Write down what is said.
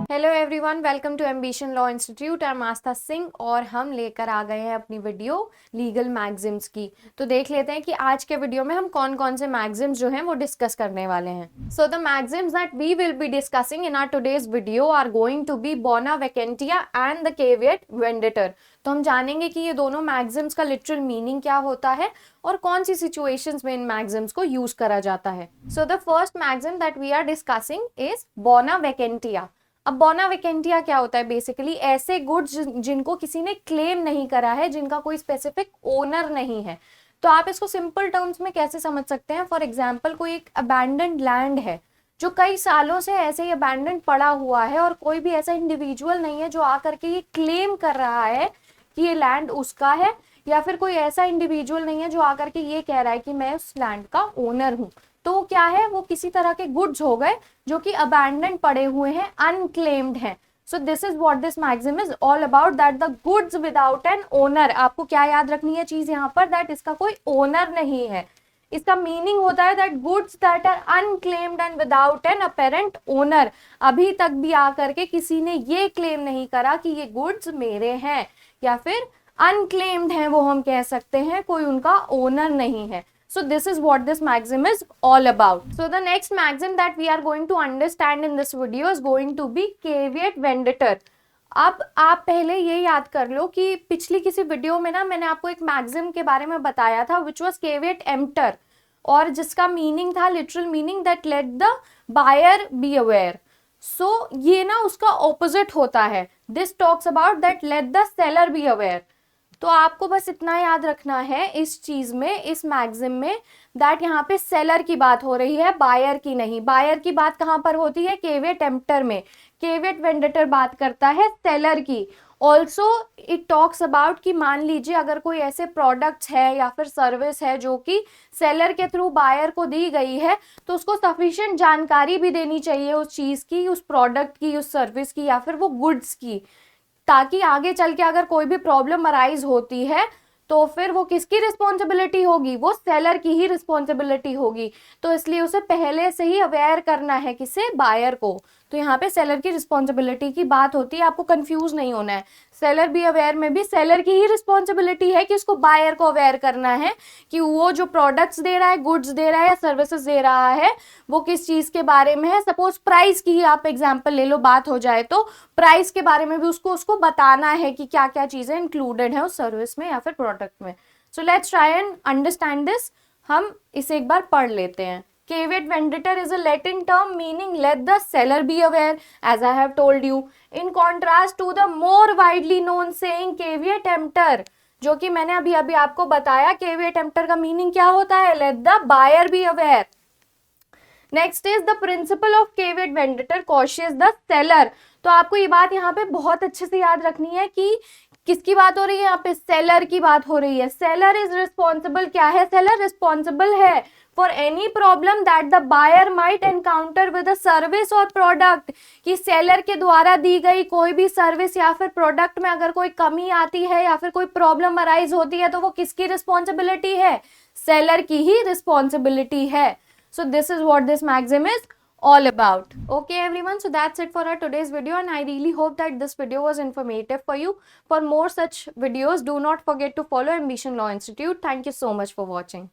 Hello everyone, welcome to ambition law institute. I am Aastha Singh और हम लेकर आ गए हैं अपनी वीडियो लीगल मैगजिम्स की। तो देख लेते हैं कि आज के वीडियो में हम कौन कौन से मैगजिम्स जो हैं वो डिस्कस करने वाले हैं। So the maxims that we will be discussing in our today's video are going to be bona vacantia and the caveat venditor. तो हम जानेंगे कि ये दोनों मैगजिम्स का लिटरल मीनिंग क्या होता है और कौन सी सिचुएशंस में इन मैगजिम्स को यूज करा जाता है। So the first maxim that we are discussing is bona vacantia. अब बोना वैकेंटिया क्या होता है? बेसिकली ऐसे गुड्स जिनको किसी ने क्लेम नहीं करा है, जिनका कोई स्पेसिफिक ओनर नहीं है। तो आप इसको सिंपल टर्म्स में कैसे समझ सकते हैं? फॉर एग्जाम्पल, कोई एक अबैंडन्ड लैंड है जो कई सालों से ऐसे ही अबैंडन्ड पड़ा हुआ है और कोई भी ऐसा इंडिविजुअल नहीं है जो आकर के ये क्लेम कर रहा है कि ये लैंड उसका है, या फिर कोई ऐसा इंडिविजुअल नहीं है जो आकर के ये कह रहा है कि मैं उस लैंड का ओनर हूं। तो वो क्या है? वो किसी तरह के गुड्स हो गए जो कि अबैंडन पड़े हुए हैं, अनक्लेम्ड हैं। So this is what this maxim is all about, that the goods without an owner. आपको क्या याद रखनी है चीज यहाँ पर? दैट इसका कोई ओनर नहीं है। इसका मीनिंग होता है that goods that are unclaimed and without an apparent owner. अभी तक भी आकर के किसी ने ये क्लेम नहीं करा कि ये गुड्स मेरे हैं, या फिर अनक्लेम्ड हैं, वो हम कह सकते हैं, कोई उनका ओनर नहीं है। So this is what this maxim is all about. So the next maxim that we are going to understand in this video is going to be caveat venditor. अब आप पहले ये याद कर लो कि पिछली किसी वीडियो में ना मैंने आपको एक मैक्सिम के बारे में बताया था विच वॉज caveat emptor, और जिसका मीनिंग था, literal meaning, that let the buyer be aware. So ये ना उसका ऑपोजिट होता है। This talks about that let the seller be aware. तो आपको बस इतना याद रखना है इस चीज में, इस मैगजिम में, दैट यहाँ पे सेलर की बात हो रही है, बायर की नहीं। बायर की बात कहाँ पर होती है? केविएट एम्प्टर में। केविएट वेंडेटर बात करता है सेलर की। ऑल्सो इट टॉक्स अबाउट कि मान लीजिए अगर कोई ऐसे प्रोडक्ट्स है या फिर सर्विस है जो कि सेलर के थ्रू बायर को दी गई है, तो उसको सफिशिएंट जानकारी भी देनी चाहिए उस चीज की, उस प्रोडक्ट की, उस सर्विस की, या फिर वो गुड्स की, ताकि आगे चल के अगर कोई भी प्रॉब्लम अराइज होती है तो फिर वो किसकी रिस्पॉन्सिबिलिटी होगी? वो सेलर की ही रिस्पॉन्सिबिलिटी होगी। तो इसलिए उसे पहले से ही अवेयर करना है, किसे? बायर को। तो यहाँ पे सेलर की रिस्पॉन्सिबिलिटी की बात होती है, आपको कंफ्यूज नहीं होना है। सेलर बी अवेयर में भी सेलर की ही रिस्पॉन्सिबिलिटी है कि उसको बायर को अवेयर करना है कि वो जो प्रोडक्ट्स दे रहा है, गुड्स दे रहा है या सर्विसेज दे रहा है, वो किस चीज के बारे में है। सपोज प्राइस की ही आप एग्जाम्पल ले लो, बात हो जाए तो प्राइस के बारे में भी उसको बताना है कि क्या क्या चीजें इंक्लूडेड है उस सर्विस में या फिर प्रोडक्ट में। So let's try and understand this. हम इसे एक बार पढ़ लेते हैं। Caveat venditor is a Latin term meaning let the seller be aware, as I have told you, in contrast to the more widely known saying caveat emptor, जो कि मैंने अभी अभी आपको बताया। caveat emptor का मीनिंग क्या होता है? let the buyer be aware. Next is the principle of caveat venditor cautious the seller. तो आपको ये बात यहाँ पे बहुत अच्छे से याद रखनी है कि किसकी बात हो रही है? यहाँ पे सेलर की बात हो रही है। Seller is responsible. क्या है? सेलर रिस्पॉन्सिबल है for any problem that the buyer might encounter with a service और प्रोडक्ट। कि सेलर के द्वारा दी गई कोई भी सर्विस या फिर प्रोडक्ट में अगर कोई कमी आती है या फिर कोई प्रॉब्लम अराइज होती है तो वो किसकी रिस्पॉन्सिबिलिटी है? सेलर की ही रिस्पॉन्सिबिलिटी है। So this is what this maxim is all about. Okay everyone, so that's it for our today's video, and I really hope that this video was informative for you. For more such videos, do not forget to follow Ambition Law Institute. Thank you so much for watching.